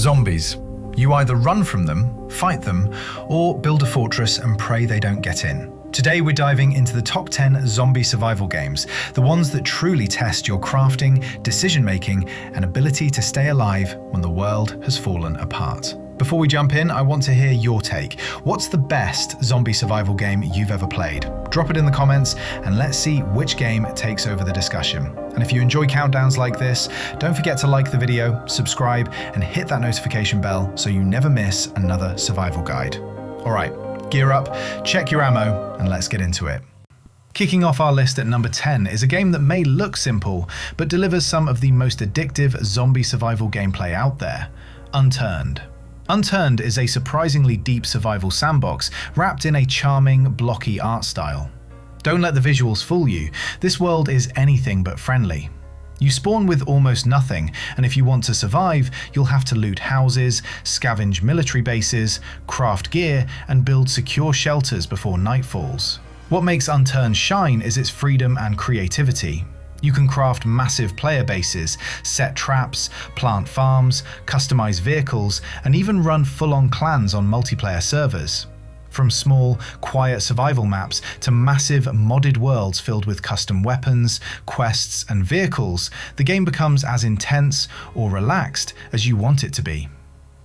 Zombies. You either run from them, fight them, or build a fortress and pray they don't get in. Today we're diving into the top 10 zombie survival games, the ones that truly test your crafting, decision-making, and ability to stay alive when the world has fallen apart. Before we jump in, I want to hear your take. What's the best zombie survival game you've ever played? Drop it in the comments and let's see which game takes over the discussion. And if you enjoy countdowns like this, don't forget to like the video, subscribe, and hit that notification bell so you never miss another survival guide. All right, gear up, check your ammo, and let's get into it. Kicking off our list at number 10 is a game that may look simple, but delivers some of the most addictive zombie survival gameplay out there: Unturned. Unturned is a surprisingly deep survival sandbox wrapped in a charming, blocky art style. Don't let the visuals fool you, this world is anything but friendly. You spawn with almost nothing, and if you want to survive, you'll have to loot houses, scavenge military bases, craft gear, and build secure shelters before night falls. What makes Unturned shine is its freedom and creativity. You can craft massive player bases, set traps, plant farms, customize vehicles, and even run full-on clans on multiplayer servers. From small, quiet survival maps to massive modded worlds filled with custom weapons, quests, and vehicles, the game becomes as intense or relaxed as you want it to be.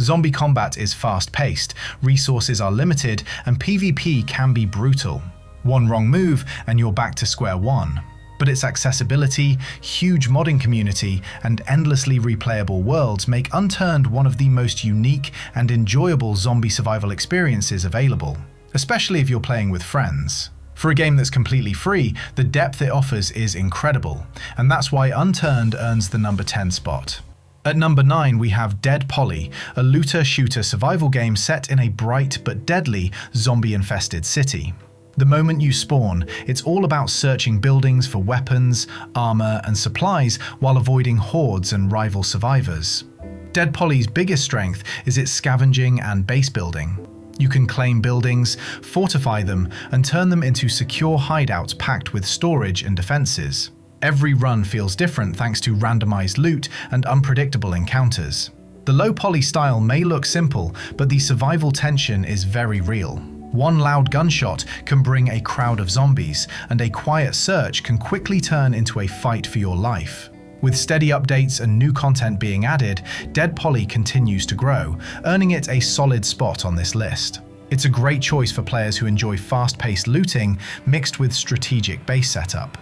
Zombie combat is fast-paced, resources are limited, and PvP can be brutal. One wrong move and you're back to square one. But its accessibility, huge modding community, and endlessly replayable worlds make Unturned one of the most unique and enjoyable zombie survival experiences available, especially if you're playing with friends. For a game that's completely free, the depth it offers is incredible, and that's why Unturned earns the number 10 spot. At number 9 we have Dead Poly, a looter-shooter survival game set in a bright but deadly zombie-infested city. The moment you spawn, it's all about searching buildings for weapons, armor, and supplies while avoiding hordes and rival survivors. Dead Poly's biggest strength is its scavenging and base building. You can claim buildings, fortify them, and turn them into secure hideouts packed with storage and defenses. Every run feels different thanks to randomized loot and unpredictable encounters. The low poly style may look simple, but the survival tension is very real. One loud gunshot can bring a crowd of zombies, and a quiet search can quickly turn into a fight for your life. With steady updates and new content being added, Dead Poly continues to grow, earning it a solid spot on this list. It's a great choice for players who enjoy fast-paced looting mixed with strategic base setup.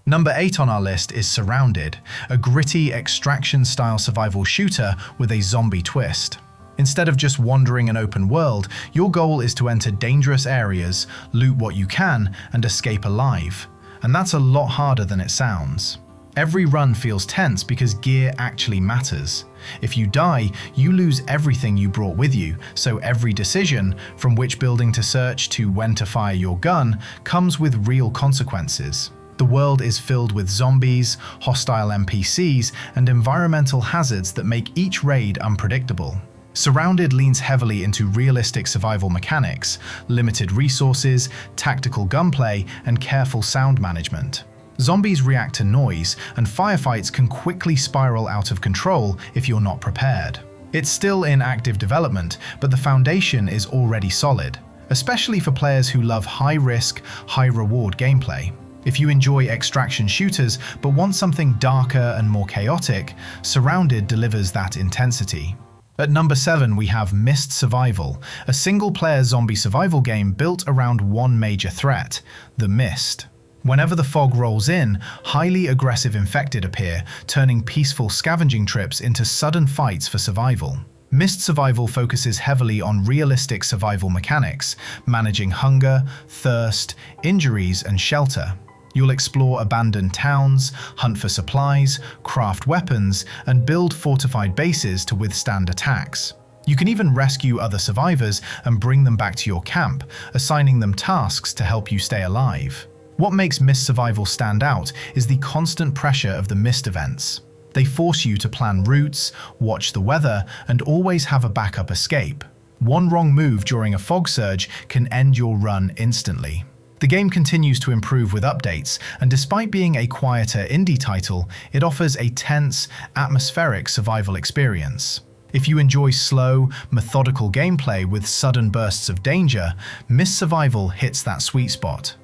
Number 8 on our list is Surrounded, a gritty extraction-style survival shooter with a zombie twist. Instead of just wandering an open world, your goal is to enter dangerous areas, loot what you can, and escape alive. And that's a lot harder than it sounds. Every run feels tense because gear actually matters. If you die, you lose everything you brought with you, so every decision, from which building to search to when to fire your gun, comes with real consequences. The world is filled with zombies, hostile NPCs, and environmental hazards that make each raid unpredictable. Surrounded leans heavily into realistic survival mechanics, limited resources, tactical gunplay, and careful sound management. Zombies react to noise, and firefights can quickly spiral out of control if you're not prepared. It's still in active development, but the foundation is already solid, especially for players who love high-risk, high-reward gameplay. If you enjoy extraction shooters but want something darker and more chaotic, Surrounded delivers that intensity. At number 7 we have Mist Survival, a single-player zombie survival game built around one major threat: the mist. Whenever the fog rolls in, highly aggressive infected appear, turning peaceful scavenging trips into sudden fights for survival. Mist Survival focuses heavily on realistic survival mechanics, managing hunger, thirst, injuries, and shelter. You'll explore abandoned towns, hunt for supplies, craft weapons, and build fortified bases to withstand attacks. You can even rescue other survivors and bring them back to your camp, assigning them tasks to help you stay alive. What makes Mist Survival stand out is the constant pressure of the Mist events. They force you to plan routes, watch the weather, and always have a backup escape. One wrong move during a fog surge can end your run instantly. The game continues to improve with updates, and despite being a quieter indie title, it offers a tense, atmospheric survival experience. If you enjoy slow, methodical gameplay with sudden bursts of danger, Myst Survival hits that sweet spot.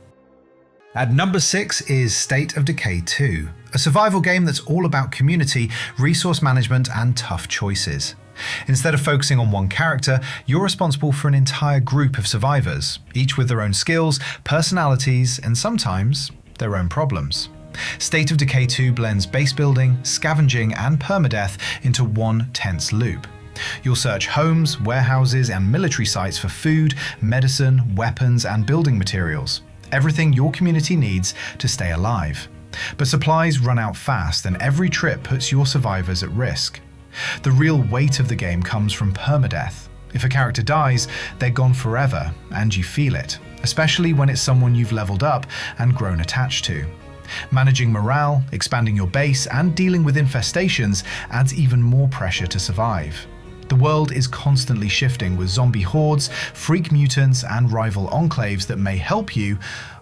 At number 6 is State of Decay 2, a survival game that's all about community, resource management, and tough choices. Instead of focusing on one character, you're responsible for an entire group of survivors, each with their own skills, personalities, and sometimes their own problems. State of Decay 2 blends base building, scavenging, and permadeath into one tense loop. You'll search homes, warehouses, and military sites for food, medicine, weapons, and building materials. Everything your community needs to stay alive. But supplies run out fast, and every trip puts your survivors at risk. The real weight of the game comes from permadeath. If a character dies, they're gone forever, and you feel it, especially when it's someone you've leveled up and grown attached to. Managing morale, expanding your base, and dealing with infestations adds even more pressure to survive. The world is constantly shifting with zombie hordes, freak mutants, and rival enclaves that may help you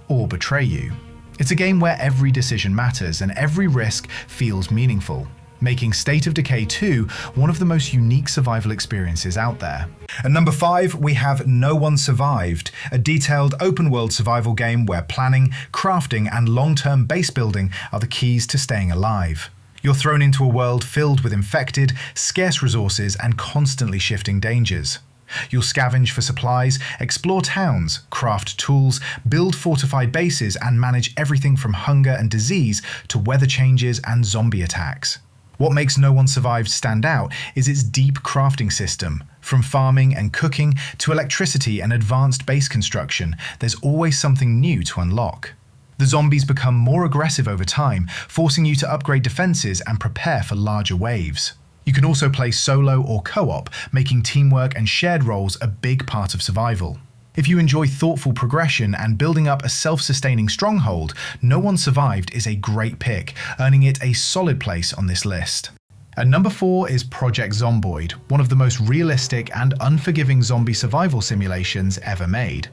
or betray you. It's a game where every decision matters and every risk feels meaningful, making State of Decay 2 one of the most unique survival experiences out there. At number 5, we have No One Survived, a detailed open-world survival game where planning, crafting, and long-term base building are the keys to staying alive. You're thrown into a world filled with infected, scarce resources, and constantly shifting dangers. You'll scavenge for supplies, explore towns, craft tools, build fortified bases, and manage everything from hunger and disease to weather changes and zombie attacks. What makes No One Survived stand out is its deep crafting system. From farming and cooking to electricity and advanced base construction, there's always something new to unlock. The zombies become more aggressive over time, forcing you to upgrade defenses and prepare for larger waves. You can also play solo or co-op, making teamwork and shared roles a big part of survival. If you enjoy thoughtful progression and building up a self-sustaining stronghold, No One Survived is a great pick, earning it a solid place on this list. At number 4 is Project Zomboid, one of the most realistic and unforgiving zombie survival simulations ever made.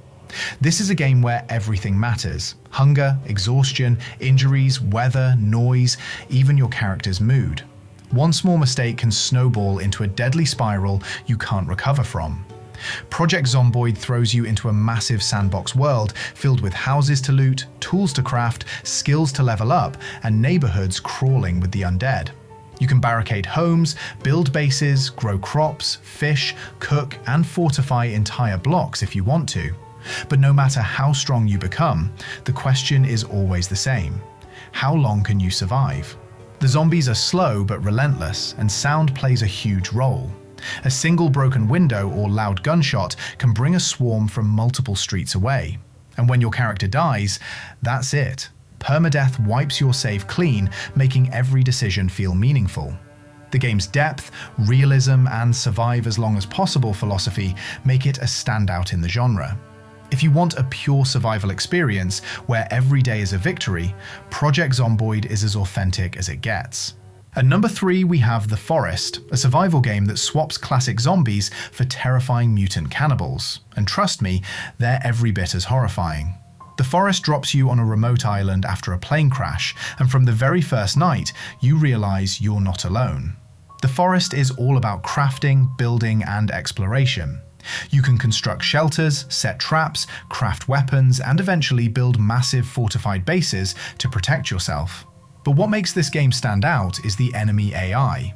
This is a game where everything matters: hunger, exhaustion, injuries, weather, noise, even your character's mood. One small mistake can snowball into a deadly spiral you can't recover from. Project Zomboid throws you into a massive sandbox world filled with houses to loot, tools to craft, skills to level up, and neighborhoods crawling with the undead. You can barricade homes, build bases, grow crops, fish, cook, and fortify entire blocks if you want to. But no matter how strong you become, the question is always the same: how long can you survive? The zombies are slow but relentless, and sound plays a huge role. A single broken window or loud gunshot can bring a swarm from multiple streets away. And when your character dies, that's it. Permadeath wipes your save clean, making every decision feel meaningful. The game's depth, realism, and survive as long as possible philosophy make it a standout in the genre. If you want a pure survival experience where every day is a victory, Project Zomboid is as authentic as it gets. At number 3, we have The Forest, a survival game that swaps classic zombies for terrifying mutant cannibals. And trust me, they're every bit as horrifying. The Forest drops you on a remote island after a plane crash, and from the very first night, you realize you're not alone. The Forest is all about crafting, building, and exploration. You can construct shelters, set traps, craft weapons, and eventually build massive fortified bases to protect yourself. But what makes this game stand out is the enemy AI.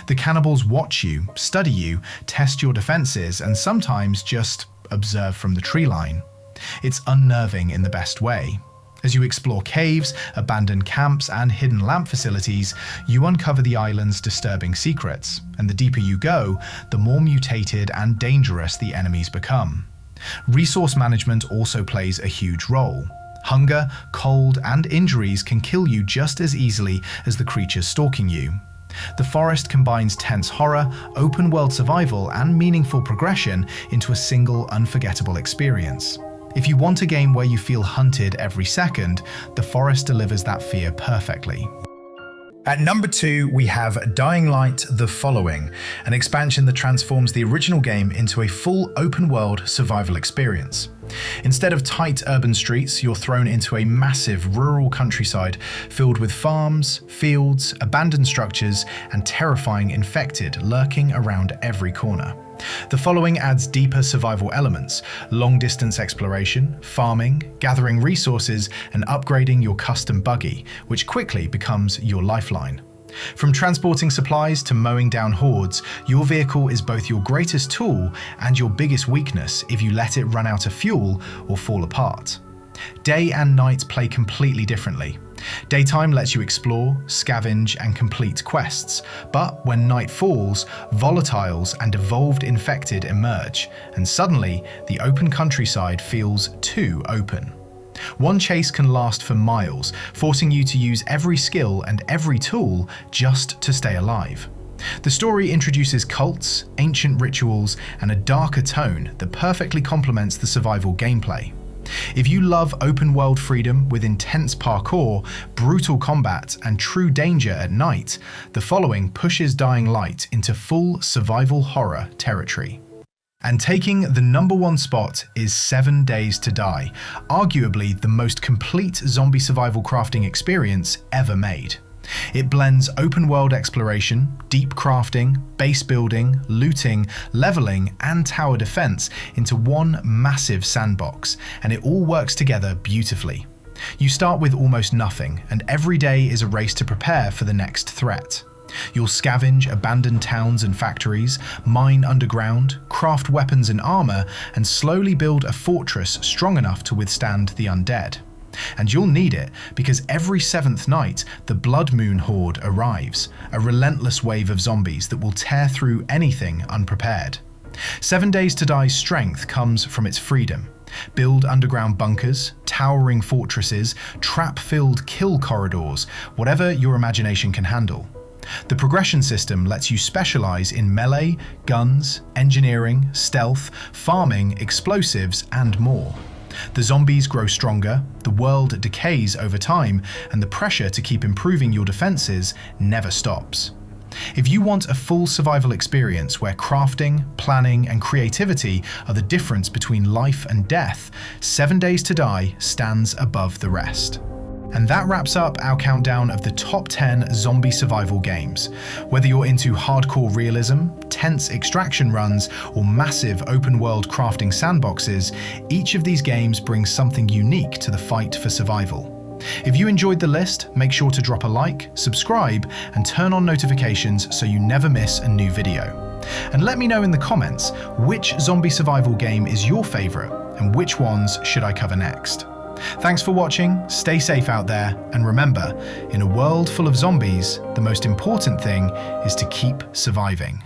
The cannibals watch you, study you, test your defenses, and sometimes just observe from the tree line. It's unnerving in the best way. As you explore caves, abandoned camps, and hidden lamp facilities, you uncover the island's disturbing secrets, and the deeper you go, the more mutated and dangerous the enemies become. Resource management also plays a huge role. Hunger, cold, and injuries can kill you just as easily as the creatures stalking you. The Forest combines tense horror, open-world survival, and meaningful progression into a single unforgettable experience. If you want a game where you feel hunted every second, The Forest delivers that fear perfectly. At number 2, we have Dying Light: The Following, an expansion that transforms the original game into a full open-world survival experience. Instead of tight urban streets, you're thrown into a massive rural countryside filled with farms, fields, abandoned structures, and terrifying infected lurking around every corner. The following adds deeper survival elements: long-distance exploration, farming, gathering resources, and upgrading your custom buggy, which quickly becomes your lifeline. From transporting supplies to mowing down hordes, your vehicle is both your greatest tool and your biggest weakness if you let it run out of fuel or fall apart. Day and night play completely differently. Daytime lets you explore, scavenge, and complete quests, but when night falls, volatiles and evolved infected emerge, and suddenly the open countryside feels too open. One chase can last for miles, forcing you to use every skill and every tool just to stay alive. The story introduces cults, ancient rituals, and a darker tone that perfectly complements the survival gameplay. If you love open-world freedom with intense parkour, brutal combat, and true danger at night, the following pushes Dying Light into full survival horror territory. And taking the #1 spot is 7 Days to Die, arguably the most complete zombie survival crafting experience ever made. It blends open-world exploration, deep crafting, base building, looting, leveling, and tower defense into one massive sandbox, and it all works together beautifully. You start with almost nothing, and every day is a race to prepare for the next threat. You'll scavenge abandoned towns and factories, mine underground, craft weapons and armor, and slowly build a fortress strong enough to withstand the undead. And you'll need it, because every 7th night, the Blood Moon Horde arrives, a relentless wave of zombies that will tear through anything unprepared. 7 Days to Die's strength comes from its freedom. Build underground bunkers, towering fortresses, trap-filled kill corridors, whatever your imagination can handle. The progression system lets you specialize in melee, guns, engineering, stealth, farming, explosives, and more. The zombies grow stronger, the world decays over time, and the pressure to keep improving your defenses never stops. If you want a full survival experience where crafting, planning, and creativity are the difference between life and death, 7 Days to Die stands above the rest. And that wraps up our countdown of the top 10 zombie survival games. Whether you're into hardcore realism, tense extraction runs, or massive open-world crafting sandboxes, each of these games brings something unique to the fight for survival. If you enjoyed the list, make sure to drop a like, subscribe, and turn on notifications so you never miss a new video. And let me know in the comments which zombie survival game is your favorite, and which ones should I cover next. Thanks for watching, stay safe out there, and remember, in a world full of zombies, the most important thing is to keep surviving.